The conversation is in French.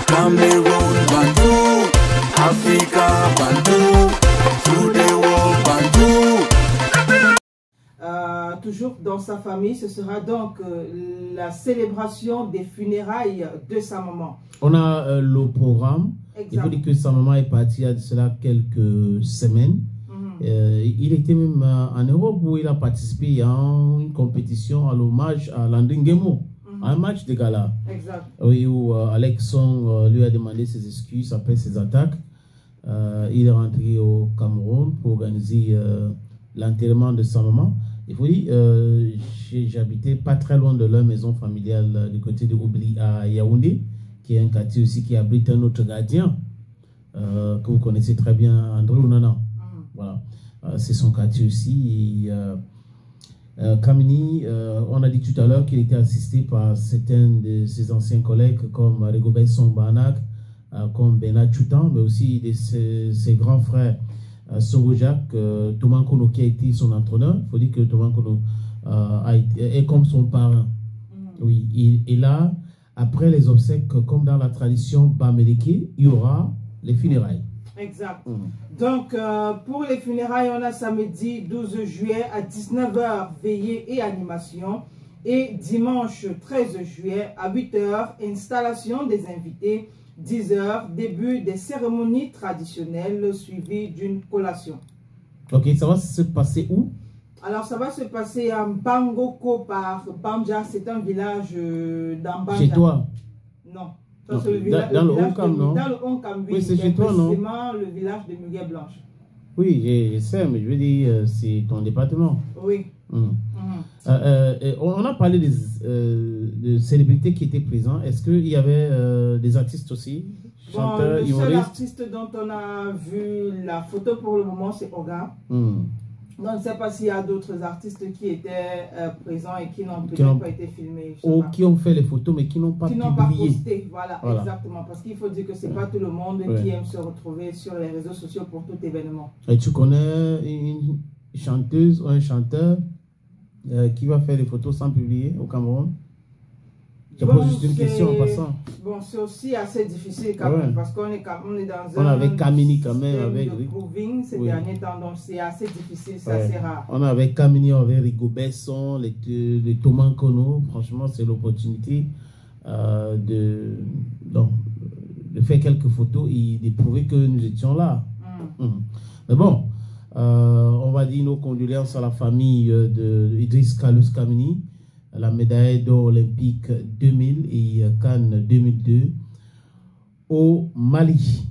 Cameroun, Bandou, Africa, Bandou, through the world, Bandou. Toujours dans sa famille, ce sera donc la célébration des funérailles de sa maman. On a le programme. Exact. Il faut dire que sa maman est partie il y a de cela quelques semaines. Il était même en Europe où il a participé à une compétition à l'hommage à Landingemo, un match de gala. Exact. Oui, où Alex Song lui a demandé ses excuses après ses attaques. Il est rentré au Cameroun pour organiser l'enterrement de sa maman. Il faut dire, j'habitais pas très loin de leur maison familiale du côté de Oubli à Yaoundé, qui est un quartier aussi qui abrite un autre gardien que vous connaissez très bien, André Ounana. Voilà, c'est son quartier aussi. Et, Kamini, on a dit tout à l'heure qu'il était assisté par certains de ses anciens collègues comme Rigobert Songbanak, comme Bernard Choutan, mais aussi de ses grands frères. Soro Jacques, Thomas Kono qui a été son entraîneur. Il faut dire que Thomas Kono est comme son parrain. Oui, et là, après les obsèques, comme dans la tradition Baméleke, il y aura les funérailles. Exact. Donc, pour les funérailles, on a samedi 12 juillet à 19 h, veillée et animation. Et dimanche 13 juillet à 8 h, installation des invités. 10 h, début des cérémonies traditionnelles suivies d'une collation. Ok, ça va se passer où? Alors, ça va se passer à Bangoko par Banja. C'est un village dans Banja. Chez toi? Non. Ça, le village, dans le Onkam, non? Dans le Onkam, oui. C'est chez toi, non? Précisément le village de Muguet Blanche. Oui, je sais, mais je veux dire, c'est ton département. Oui. On a parlé de célébrités qui étaient présentes. Est-ce qu'il y avait des artistes aussi? Chanteurs, le humoristes? seul artiste dont on a vu la photo pour le moment, c'est Oga. Donc, je ne sais pas s'il y a d'autres artistes qui étaient présents et qui n'ont peut-être pas été filmés. Ou qui ont fait les photos mais qui n'ont pas publié. Qui n'ont pas posté, voilà, exactement. Parce qu'il faut dire que ce n'est pas tout le monde qui aime se retrouver sur les réseaux sociaux pour tout événement. Et tu connais une chanteuse ou un chanteur qui va faire les photos sans publier au Cameroun? Je pose juste une question en passant. Bon, c'est aussi assez difficile quand même, parce qu'on est dans on avait Kamini quand même avec grooving ces derniers temps, donc c'est assez difficile, c'est assez rare. On avait Kamini, on avait Rigobert Song, les Thomas Kono. Franchement, c'est l'opportunité de faire quelques photos et de prouver que nous étions là. Mais bon, on va dire nos condoléances à la famille de Idriss Kalous Kamini, la médaille d'or olympique 2000 et Cannes 2002 au Mali.